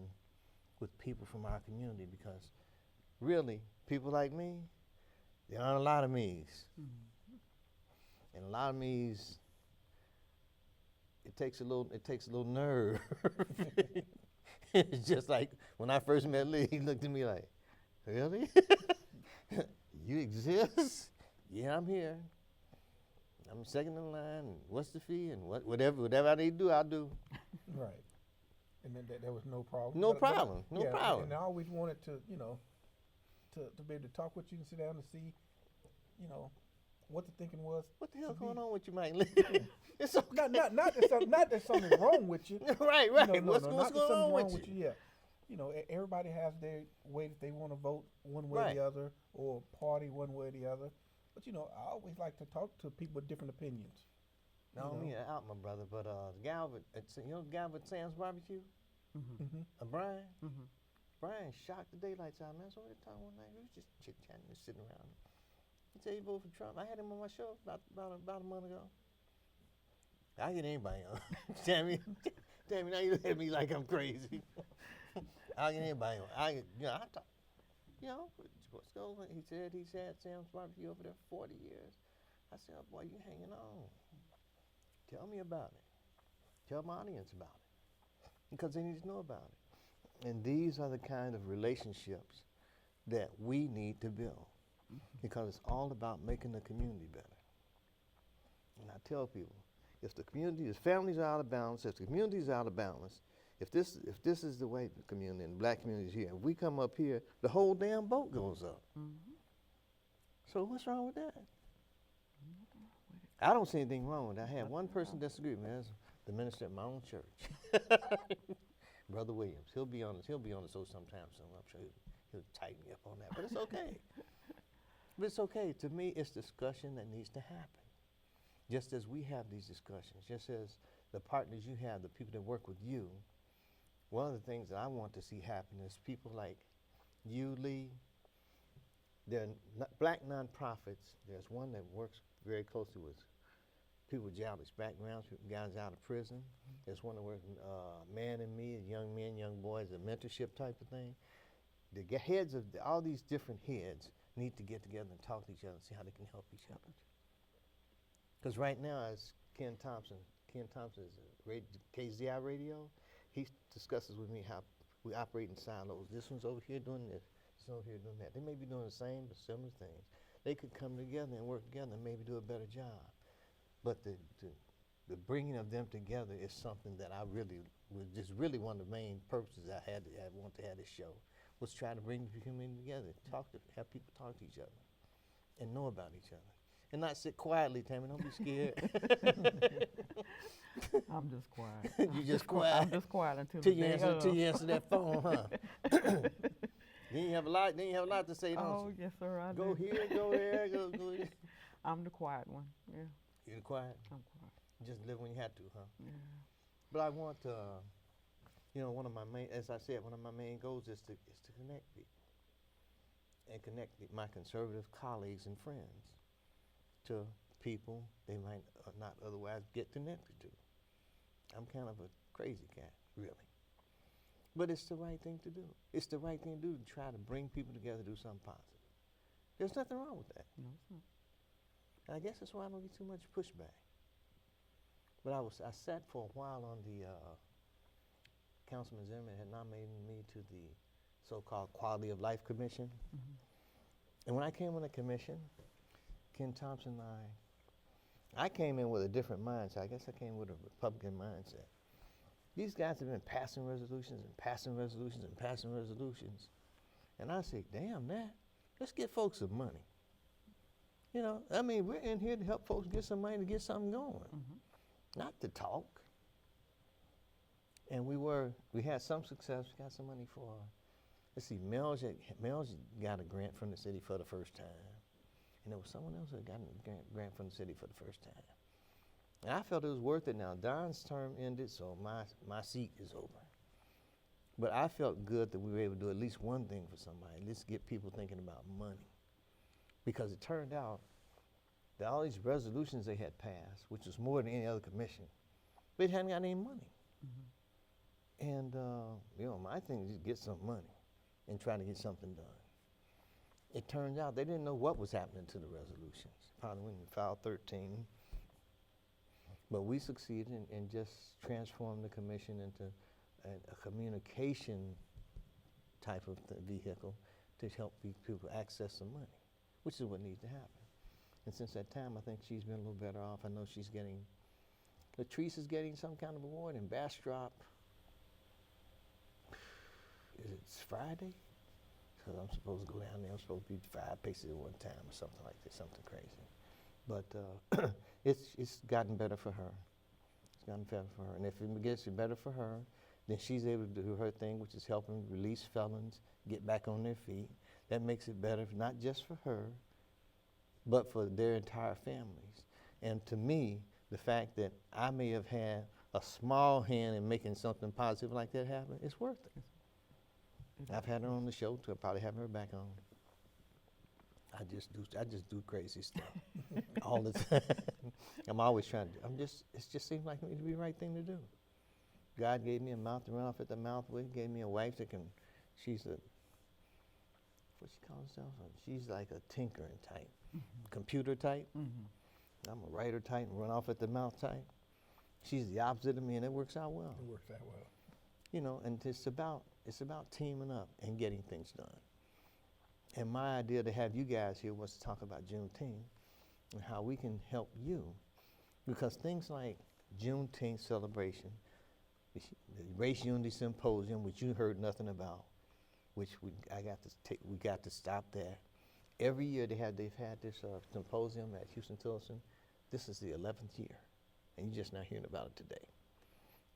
with people from our community, because really, people like me, there aren't a lot of me's. Mm-hmm. And a lot of me's, it takes a little nerve. It's just like when I first met Lee, he looked at me like, really? You exist? Yeah, I'm here. I'm second in line, and what's the fee? And whatever I need to do, I'll do. Right. And then there was no problem. No problem. And I always wanted to, to be able to talk with you and sit down and see, what the thinking was. What the hell's going on with you, Mike Lee? It's okay. Not that something's wrong with you. Right. What's going on with you? Yeah. Everybody has their way that they want to vote one way or the other, or party one way or the other. But I always like to talk to people with different opinions. I don't mean to out my brother, but the guy with Sam's Barbecue, Brian. Mm-hmm. Brian shocked the daylights out, man. So we were talking one night. We was just chit-chatting, just sitting around. He said he voted for Trump. I had him on my show about a month ago. I get anybody on. Tami, now you look at me like I'm crazy. I'll get anybody on. I talk. What's going on? He said he's had Sam's Barbecue over there for 40 years. I said, oh boy, you hanging on. Tell me about it. Tell my audience about it. Because they need to know about it. And these are the kind of relationships that we need to build. Because it's all about making the community better. And I tell people, if families are out of balance, if the community is out of balance, if this is the white community and the black community is here, if we come up here, the whole damn boat goes up. Mm-hmm. So what's wrong with that? I don't see anything wrong with that. I had one person disagree with me. That's the minister at my own church, Brother Williams. He'll be on the show sometime soon. I'm sure he'll tighten me up on that. But it's okay. But it's okay. To me, it's discussion that needs to happen. Just as we have these discussions, just as the partners you have, the people that work with you, one of the things that I want to see happen is people like you, Lee, there are black nonprofits. There's one that works very closely with people with childish backgrounds, guys out of prison. There's one that works Man and Me, young men, young boys, a mentorship type of thing. The heads of all these different heads need to get together and talk to each other and see how they can help each other. Because right now, as Ken Thompson is a KZI radio, he discusses with me how we operate in silos. This one's over here doing this, this over here doing that. They may be doing the same but similar things. They could come together and work together and maybe do a better job. But the bringing of them together is something that I really was just really one of the main purposes I want to have this show, was try to bring the community together, have people talk to each other and know about each other. And not sit quietly, Tami, don't be scared. I'm just quiet. You just quiet? I'm just quiet until Till the you day answer, of. till you answer that phone, huh? Then you have a lot to say, don't Oh, you? yes, sir, I Go do. here, go there, go there. I'm the quiet one, yeah, You're quiet? I'm quiet, Just live when you have to, huh? yeah. But I want, one of my main, as I said, one of my main goals is to connect people and connect my conservative colleagues and friends to people they might not otherwise get connected to. I'm kind of a crazy cat, really. But it's the right thing to do. It's the right thing to do to try to bring people together, do something positive. There's nothing wrong with that. No, it's not. And I guess that's why I don't get too much pushback. But I sat for a while on the, Councilman Zimmerman had nominated me to the so-called Quality of Life Commission. Mhm. And when I came on the commission, Ken Thompson and I came in with a different mindset. I guess I came with a Republican mindset. These guys have been passing resolutions and passing resolutions and passing resolutions. And I say, damn that, let's get folks some money. You know, I mean, we're in here to help folks get some money to get something going, not to talk. And we had some success. We got some money for, let's see, Mel's got a grant from the city for the first time. And there was someone else that got a grant from the city for the first time. And I felt it was worth it now. Don's term ended, so my seat is open. But I felt good that we were able to do at least one thing for somebody, at least get people thinking about money. Because it turned out that all these resolutions they had passed, which was more than any other commission, they hadn't got any money. And, my thing is just get some money and try to get something done. It turned out they didn't know what was happening to the resolutions. Probably when we filed 13. But we succeeded in just transforming the commission into a communication type of vehicle to help people access some money, which is what needs to happen. And since that time, I think she's been a little better off. I know Latrice is getting some kind of award, and Bastrop, is it Friday? Because I'm supposed to go down there. I'm supposed to be 5 paces at one time or something like this, something crazy. But it's gotten better for her. It's gotten better for her. And if it gets better for her, then she's able to do her thing, which is helping release felons, get back on their feet. That makes it better, not just for her, but for their entire families. And to me, the fact that I may have had a small hand in making something positive like that happen, it's worth it. I've had her on the show too. I'll probably have her back on. I just do crazy stuff all the time. I'm always trying to. It just seems like it to be the right thing to do. God gave me a mouth to run off at the mouth with. Gave me a wife that can. She's what she calls herself. She's like a tinkering type, computer type. I'm a writer type and run off at the mouth type. She's the opposite of me, and it works out well. It works out well. You know, and it's about teaming up and getting things done. And my idea to have you guys here was to talk about Juneteenth and how we can help you, because things like Juneteenth celebration, the Race Unity Symposium, which you heard nothing about, which we got to stop that. Every year they've had this symposium at Houston-Tilson. This is the 11th year, and you're just not hearing about it today.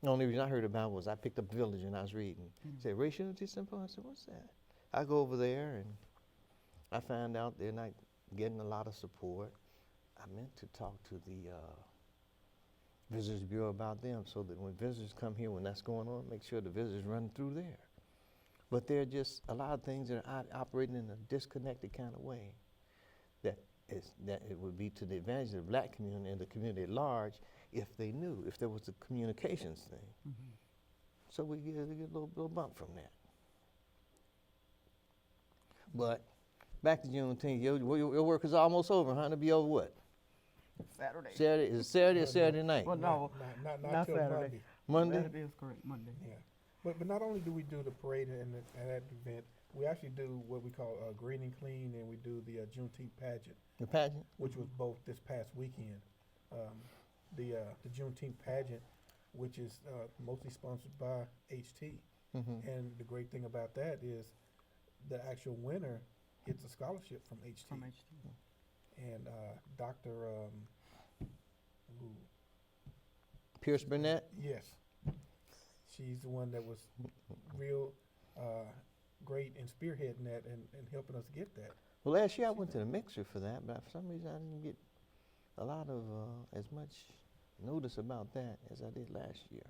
The only reason I heard about it was I picked up Village and I was reading. It said, Race Unity Symposium. I said, what's that? I go over there and I find out they're not getting a lot of support. I meant to talk to the Visitors Bureau about them so that when visitors come here, when that's going on, make sure the visitors run through there. But there are just a lot of things that are operating in a disconnected kind of way that it would be to the advantage of the black community and the community at large if they knew, if there was a communications thing. Mm-hmm. So we get a little bump from that. But back to Juneteenth, your work is almost over, huh? It'll be over what? Saturday. Saturday, is it Saturday or Saturday night? Well, no, Not till Saturday. Monday. Monday? That is correct, Monday. Yeah, but not only do we do the parade and that event, we actually do what we call Green and Clean, and we do the Juneteenth pageant, The pageant? which was both this past weekend. The Juneteenth pageant, which is mostly sponsored by HT, Mm-hmm. and the great thing about that is the actual winner gets a scholarship from HT. From HT. And Dr. Pierce Burnett? Yes, she's the one that was real great in spearheading that and helping us get that. Well, last year I went to the mixer for that, but for some reason I didn't get a lot of as much notice about that as I did last year.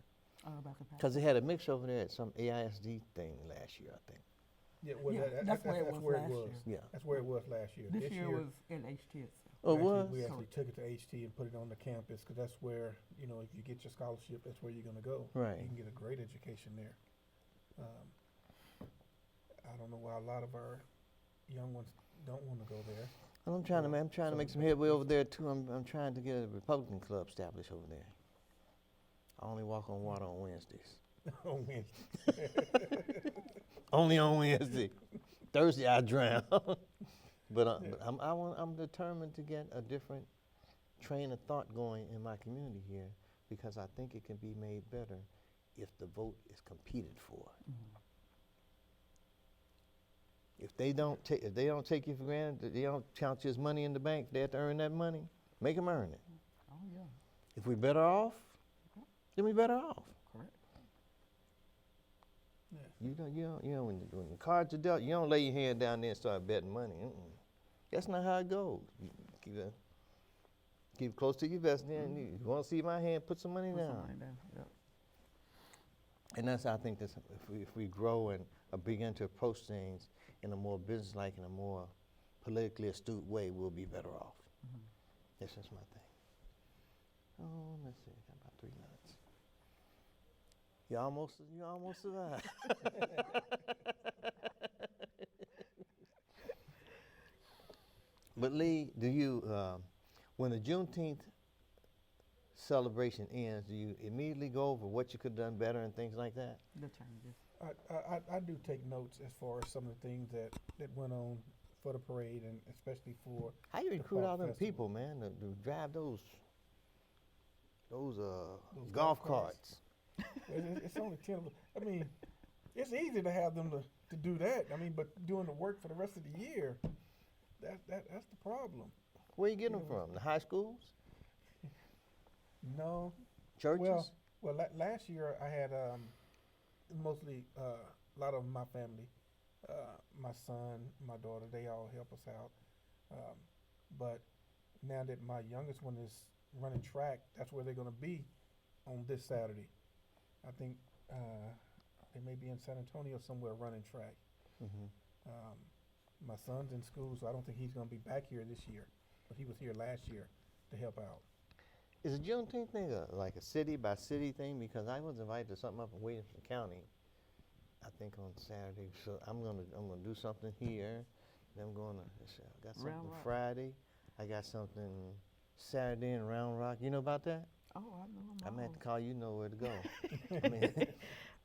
About the pageant. Because they had a mixer over there at some AISD thing last year, I think. Yeah, well, Yeah, that's where it was last year. Yeah. That's where it was last year. This year was in HT itself. Oh, actually, was? we actually took it to HT and put it on the campus because that's where, you know, if you get your scholarship, that's where you're going to go. Right. You can get a great education there. I don't know why a lot of our young ones don't want to go there. Well, I'm trying to make some headway over there too. I'm trying to get a Republican club established over there. I only walk on water on Wednesdays. Oh, man. Only on Wednesday. Thursday I drown. But I'm determined to get a different train of thought going in my community here because I think it can be made better if the vote is competed for. Mm-hmm. If they don't take you for granted, they don't count you as money in the bank, they have to earn that money, make them earn it. Oh, yeah. If we're better off, then we're better off. Correct. Yeah. When the cards are dealt, you don't lay your hand down there and start betting money. That's not how it goes. You keep it close to your vest. Then you want to see my hand, put some money Put some down. money down, yep. And that's I think that's if we grow and begin to approach things in a more businesslike and a more politically astute way, we'll be better off. Mm-hmm. That's just my thing. Oh, let's see, I got about 3 minutes. You almost survived. But Lee, do you, when the Juneteenth celebration ends, do you immediately go over what you could have done better and things like that? The changes. I do take notes as far as some of the things that went on for the parade and especially for How you the recruit fall all them festival. people, man, to drive those golf golf carts. carts? It's only 10 of them. I mean, it's easy to have them to do that. I mean, but doing the work for the rest of the year, that's the problem. Where you getting them You know, from? The high schools? No. Churches? Well, last year I had mostly a lot of my family, my son, my daughter, they all help us out. But now that my youngest one is running track, that's where they're going to be on this Saturday. I think they may be in San Antonio somewhere running track. Mm-hmm. My son's in school, so I don't think he's going to be back here this year. But he was here last year to help out. Is the Juneteenth thing like a city by city thing? Because I was invited to something up in Williamson County, I think on Saturday. So I'm gonna do something here. Then I'm gonna I got something Round Rock. Friday. I got something Saturday in Round Rock. You know about that? Oh, I know them I might have all. to call you. Know where to go. I mean,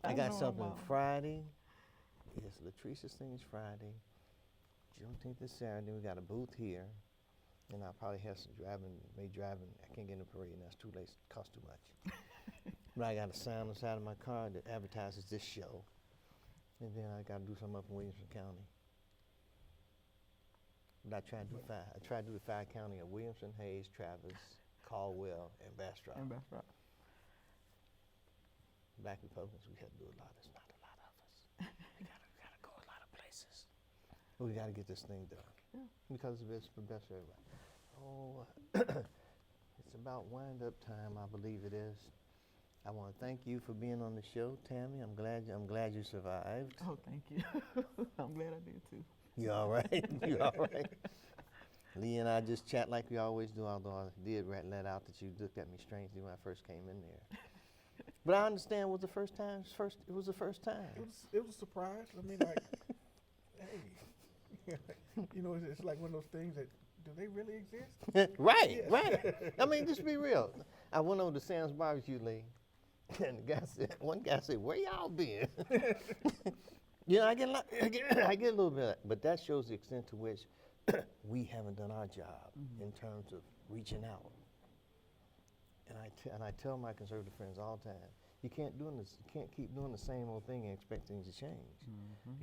I got know 'em something all. Friday. Yes, Latrice's thing is Friday. Juneteenth is Saturday. We got a booth here. And I'll probably have some driving. I can't get in the parade, and that's too late. It costs too much. But I got a sign on the side of my car that advertises this show. And then I got to do something up in Williamson County. But I tried to do 5. I tried to do the 5 county of Williamson, Hayes, Travis, Caldwell, and Bastrop. And that's right. Black Republicans, we had to do a lot. There's not a lot of us. we gotta go a lot of places. But we got to get this thing done. Yeah. Because it's the best for everybody. Oh, it's about wind-up time, I believe it is. I want to thank you for being on the show, Tami. I'm glad you survived. Oh, thank you. I'm glad I did too. You all right? You all right? Lee and I just chat like we always do, although I did let out that you looked at me strangely when I first came in there. But I understand it was the first time. It was the first time. It was a surprise. I mean, like, hey, you know, it's like one of those things that, do they really exist? Right, right. I mean, just be real. I went over to Sam's Barbecue, Lee, and one guy said, "Where y'all been?" You know, I get a little bit, but that shows the extent to which we haven't done our job in terms of reaching out. And I tell my conservative friends all the time, you can't keep doing the same old thing and expect things to change.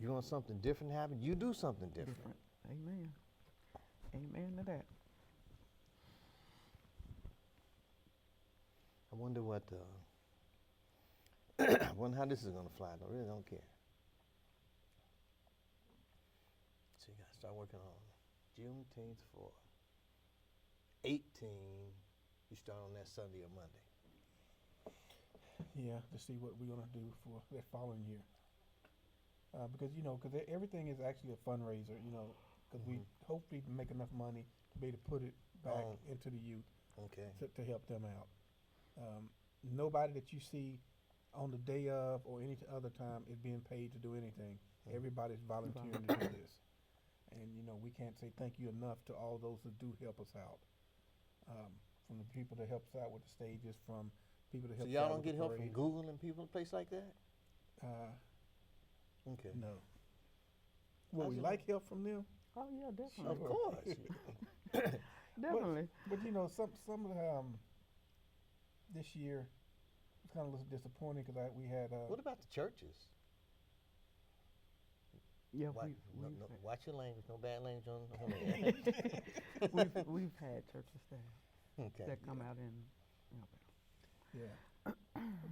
You want something different to happen, you do something different. Amen. Amen to that. I wonder I wonder how this is gonna fly. I really don't care. So you gotta start working on Juneteenth for 18. You start on that Sunday or Monday. Yeah, to see what we're gonna do for that following year. Because everything is actually a fundraiser. Because we hopefully make enough money to be able to put it back into the youth. Okay. To help them out. Nobody that you see on the day of or any other time is being paid to do anything. Everybody's volunteering to do this. And, we can't say thank you enough to all those who do help us out. From the people that help us out with the stages, from people that help us out. So y'all don't with get the help from parade. Google and people in place like that? Okay. No. Well, we like help from them. Oh yeah, definitely. Of course. Definitely. But some of the this year was kind of a little disappointing because we had. What about the churches? Yeah, Watch your language. No bad language on there. we've had churches that come out and Yeah.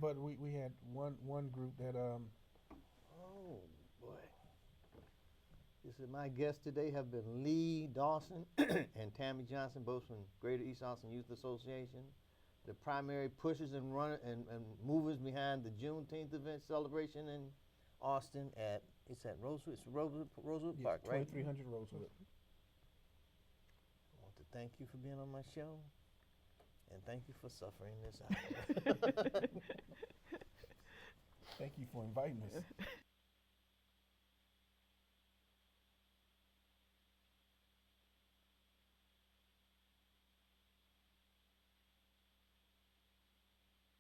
But we had one group that Oh boy. This is my guests today have been Lee Dawson and Tami Johnson, both from Greater East Austin Youth Association, the primary pushers and movers behind the Juneteenth event celebration in Austin at Rosewood Park, right? 2300 Rosewood. I want to thank you for being on my show, and thank you for suffering this out. Thank you for inviting us.